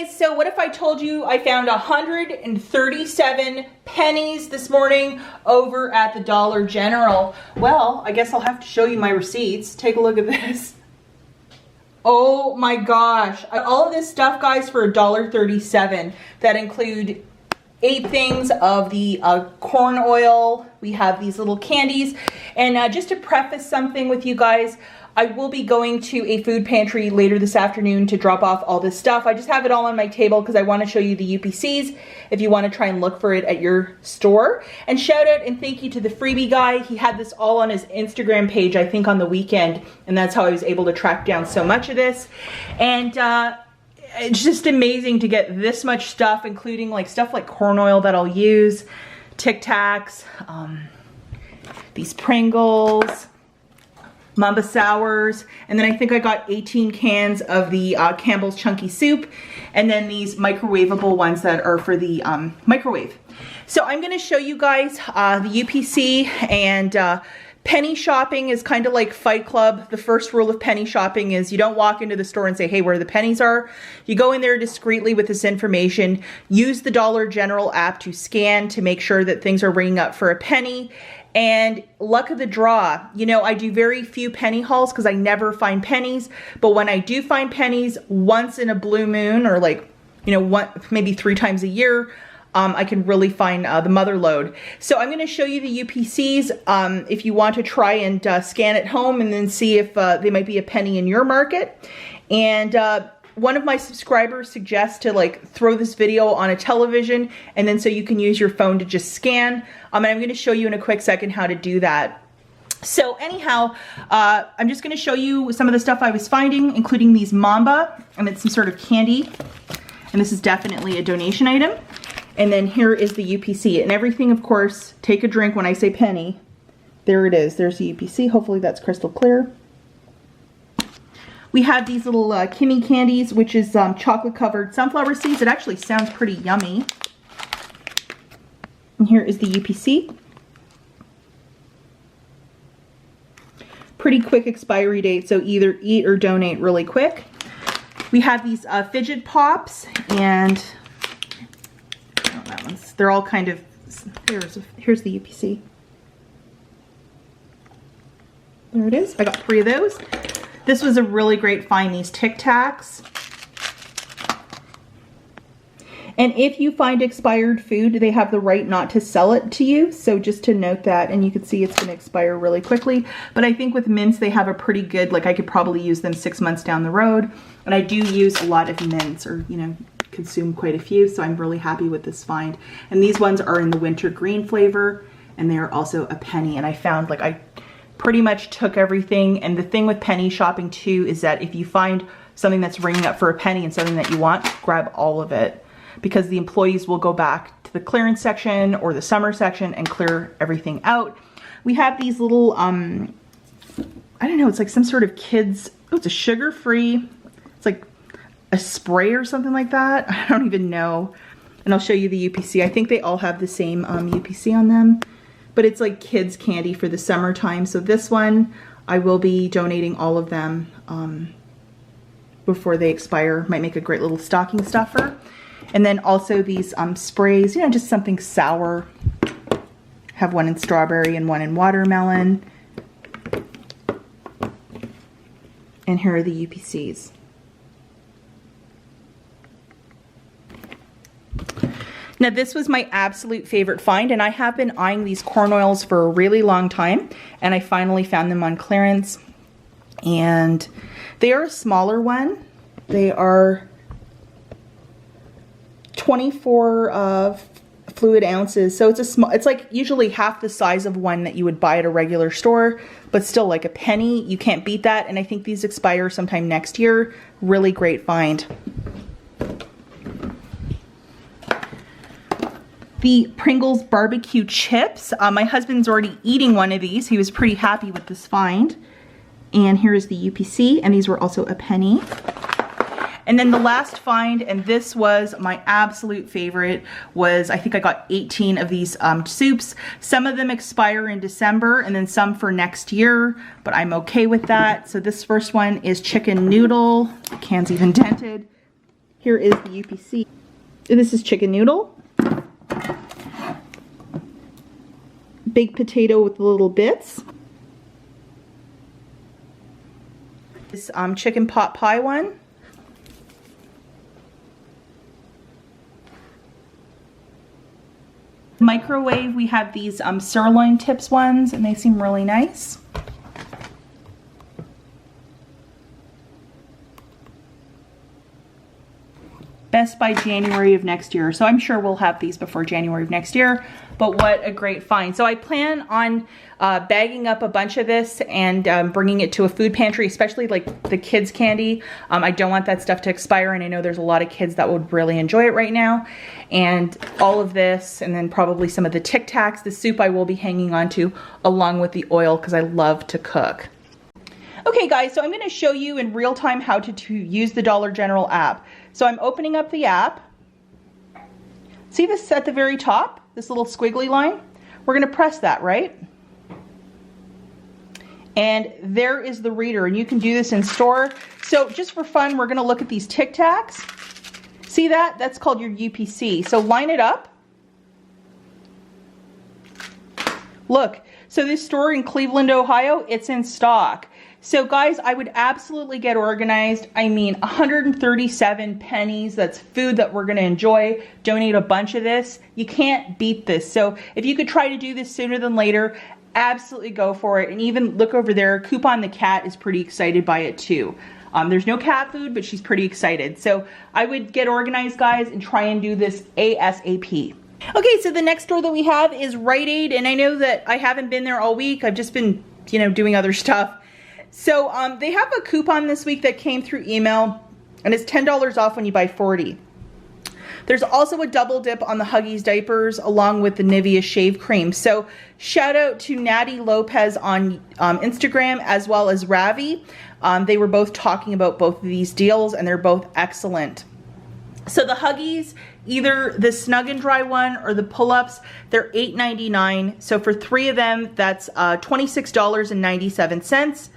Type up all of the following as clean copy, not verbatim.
guys, so what if I told you I found 137 pennies this morning over at the Dollar General? Well, I guess I'll have to show you my receipts. Take a look at this. Oh my gosh. All of this stuff, guys, for $1.37. That include 8 things of the corn oil. We have these little candies. And just to preface something with you guys, I will be going to a food pantry later this afternoon to drop off all this stuff. I just have it all on my table because I want to show you the UPCs if you want to try and look for it at your store. And shout out and thank you to the freebie guy. He had this all on his Instagram page, I think on the weekend, and that's how I was able to track down so much of this. And it's just amazing to get this much stuff, including like stuff like corn oil that I'll use, Tic Tacs, these Pringles, Mamba Sours, and then I think I got 18 cans of the Campbell's Chunky Soup, and then these microwavable ones that are for the microwave. So I'm going to show you guys the UPC, and penny shopping is kind of like Fight Club. The first rule of penny shopping is you don't walk into the store and say, hey, where the pennies are. You go in there discreetly with this information, use the Dollar General app to scan to make sure that things are ringing up for a penny. And luck of the draw, you know, I do very few penny hauls because I never find pennies. But when I do find pennies, once in a blue moon, or like, you know, maybe 3 times a year, I can really find the mother lode. So I'm going to show you the UPCs if you want to try and scan at home and then see if they might be a penny in your market. And one of my subscribers suggests to like throw this video on a television, and then so you can use your phone to just scan. And I'm going to show you in a quick second how to do that. So anyhow, I'm just going to show you some of the stuff I was finding, including these Mamba, and it's some sort of candy. And this is definitely a donation item. And then here is the UPC. And everything, of course, take a drink when I say penny. There it is. There's the UPC. Hopefully that's crystal clear. We have these little Kimmy candies, which is chocolate covered sunflower seeds. It actually sounds pretty yummy. And here is the UPC. Pretty quick expiry date, so either eat or donate really quick. We have these fidget pops, and oh, that one's, they're all kind of, here's the UPC. There it is. I got 3 of those. This was a really great find, these Tic Tacs. And if you find expired food, they have the right not to sell it to you. So just to note that, and you can see it's going to expire really quickly. But I think with mints, they have a pretty good, like I could probably use them 6 months down the road. And I do use a lot of mints, or, you know, consume quite a few. So I'm really happy with this find. And these ones are in the winter green flavor, and they are also a penny. And I found, like, I pretty much took everything. And the thing with penny shopping too is that if you find something that's ringing up for a penny and something that you want, grab all of it, because the employees will go back to the clearance section or the summer section and clear everything out. We have these little, I don't know, it's like some sort of kids, oh, it's a sugar-free, it's like a spray or something like that. I don't even know. And I'll show you the UPC. I think they all have the same UPC on them. But it's like kids candy for the summertime. So this one, I will be donating all of them before they expire. Might make a great little stocking stuffer. And then also these sprays, you know, just something sour. Have one in strawberry and one in watermelon. And here are the UPCs. Now this was my absolute favorite find, and I have been eyeing these corn oils for a really long time, and I finally found them on clearance. And they are a smaller one. They are 24 fluid ounces, so it's a small, it's like usually half the size of one that you would buy at a regular store, but still like a penny. You can't beat that, and I think these expire sometime next year. Really great find. The Pringles barbecue chips. My husband's already eating one of these. He was pretty happy with this find. And here is the UPC, and these were also a penny. And then the last find, and this was my absolute favorite, was I think I got 18 of these soups. Some of them expire in December, and then some for next year, but I'm okay with that. So this first one is chicken noodle. The can's even dented. Here is the UPC. This is chicken noodle. Baked potato with little bits. This chicken pot pie one. Microwave, we have these sirloin tips ones, and they seem really nice. Best by January of next year. So I'm sure we'll have these before January of next year, but what a great find. So I plan on bagging up a bunch of this and bringing it to a food pantry, especially like the kids candy. I don't want that stuff to expire, and I know there's a lot of kids that would really enjoy it right now. And all of this, and then probably some of the Tic Tacs. The soup I will be hanging on to along with the oil because I love to cook. Okay guys, so I'm going to show you in real time how to use the Dollar General app. So I'm opening up the app. See this at the very top, this little squiggly line? We're going to press that, right? And there is the reader, and you can do this in store. So just for fun, we're going to look at these Tic Tacs. See that? That's called your UPC. So line it up. Look, so this store in Cleveland, Ohio, it's in stock. So guys, I would absolutely get organized. I mean, 137 pennies. That's food that we're going to enjoy. Donate a bunch of this. You can't beat this. So if you could try to do this sooner than later, absolutely go for it. And even look over there, Coupon the cat is pretty excited by it too. There's no cat food, but she's pretty excited. So I would get organized, guys, and try and do this ASAP. Okay, so the next store that we have is Rite Aid, and I know that I haven't been there all week. I've just been, you know, doing other stuff. So they have a coupon this week that came through email, and it's $10 off when you buy 40. There's also a double dip on the Huggies diapers along with the Nivea shave cream. So shout out to Natty Lopez on Instagram as well as Ravi. They were both talking about both of these deals, and they're both excellent. So the Huggies, either the Snug and Dry one or the pull-ups, they're $8.99. So for 3 of them, that's $26.97.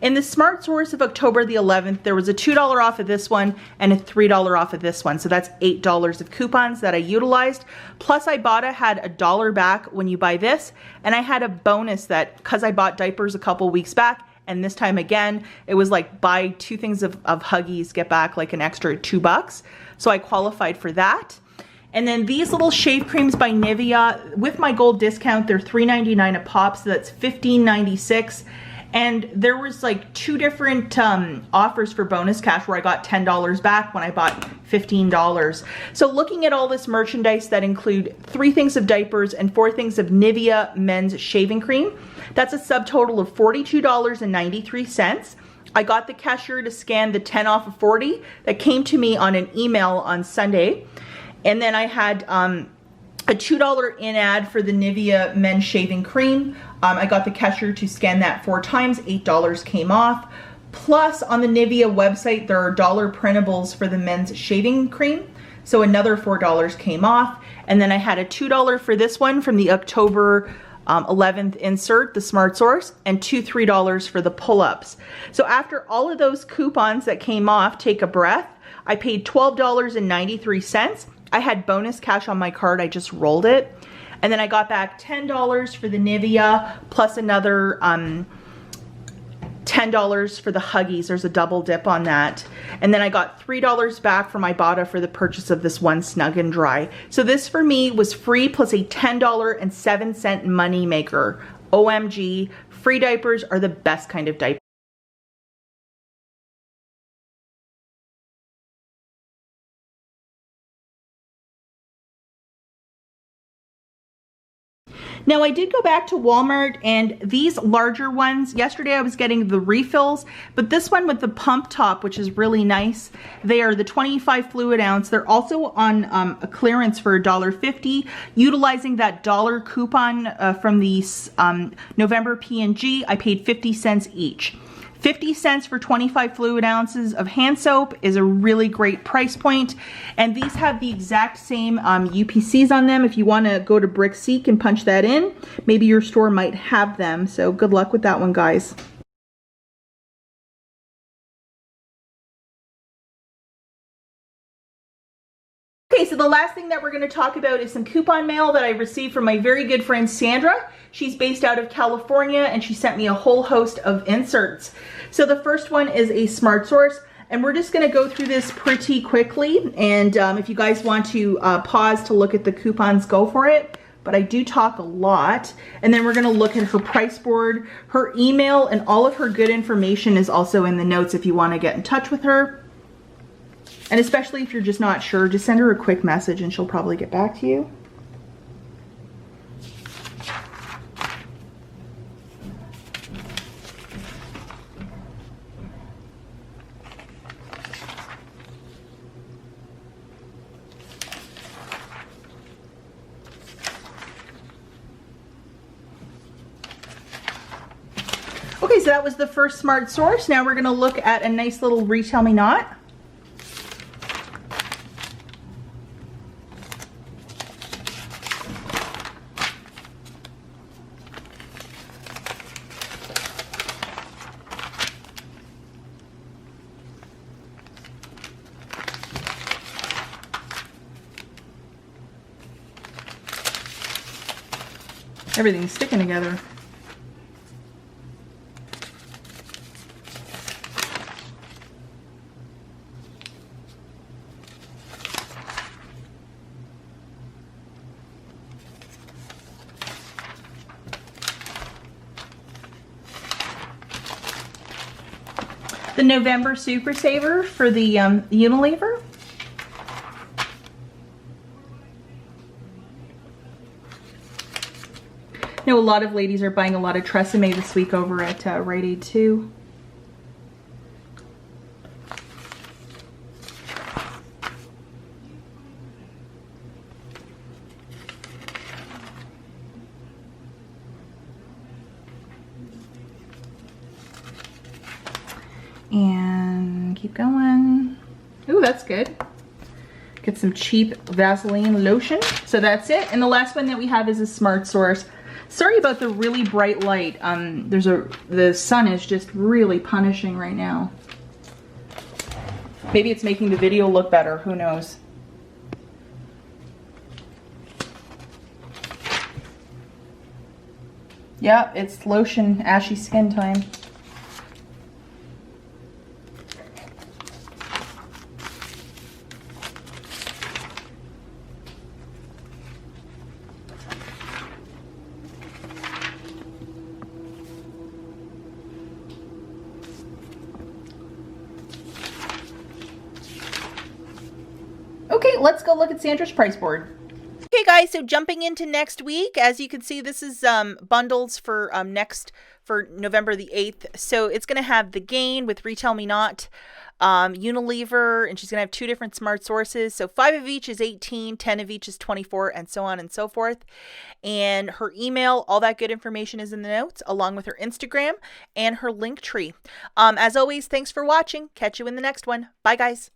In the Smart Source of October the 11th, there was a $2 off of this one and a $3 off of this one. So that's $8 of coupons that I utilized. Plus Ibotta had $1 back when you buy this. And I had a bonus that, because I bought diapers a couple weeks back, and this time again, it was like buy 2 things of Huggies, get back like an extra $2. So I qualified for that. And then these little shave creams by Nivea, with my gold discount, they're $3.99 a pop, so that's $15.96. And there was like 2 different offers for bonus cash where I got $10 back when I bought $15. So looking at all this merchandise that include 3 things of diapers and 4 things of Nivea men's shaving cream, that's a subtotal of $42.93. I got the cashier to scan the 10 off of 40 that came to me on an email on Sunday. And then I had a $2 in ad for the Nivea men's shaving cream. I got the cashier to scan that 4 times, $8 came off. Plus on the Nivea website, there are dollar printables for the men's shaving cream. So another $4 came off. And then I had a $2 for this one from the October 11th insert, the Smart Source, and $3 for the pull-ups. So after all of those coupons that came off, take a breath, I paid $12.93. I had bonus cash on my card, I just rolled it. And then I got back $10 for the Nivea, plus another $10 for the Huggies. There's a double dip on that. And then I got $3 back from Ibotta for the purchase of this one Snug and Dry. So this for me was free plus a $10.07 money maker. OMG, free diapers are the best kind of diaper. Now I did go back to Walmart, and these larger ones, yesterday I was getting the refills, but this one with the pump top, which is really nice, they are the 25 fluid ounce. They're also on a clearance for $1.50, utilizing that dollar coupon from the November P&G. I paid 50 cents each. 50 cents for 25 fluid ounces of hand soap is a really great price point. And these have the exact same UPCs on them. If you want to go to BrickSeek and punch that in, maybe your store might have them. So good luck with that one, guys. the last thing that we're going to talk about is some coupon mail that I received from my very good friend Sandra. She's based out of California, and she sent me a whole host of inserts. So the first one is a Smart Source, and we're just going to go through this pretty quickly. And if you guys want to pause to look at the coupons, go for it. But I do talk a lot. And then we're going to look at her price board, her email, and all of her good information is also in the notes if you want to get in touch with her. And especially if you're just not sure, just send her a quick message and she'll probably get back to you. Okay, so that was the first Smart Source. Now we're going to look at a nice little Retail Me Not. Everything's sticking together. The November Super Saver for the Unilever. I know a lot of ladies are buying a lot of Tresemme this week over at Rite Aid too. And keep going. Ooh, that's good. Get some cheap Vaseline lotion. So that's it. And the last one that we have is a Smart Source. Sorry about the really bright light. The sun is just really punishing right now. Maybe it's making the video look better. Who knows? Yeah, it's lotion ashy skin time. Okay, let's go look at Sandra's price board. Okay guys, so jumping into next week, as you can see, this is bundles for November the 8th. So it's going to have the Gain with Retail Me Not, Unilever, and she's going to have 2 different Smart Sources. So 5 of each is 18, 10 of each is 24, and so on and so forth. And her email, all that good information is in the notes, along with her Instagram and her link tree. As always, thanks for watching. Catch you in the next one. Bye guys.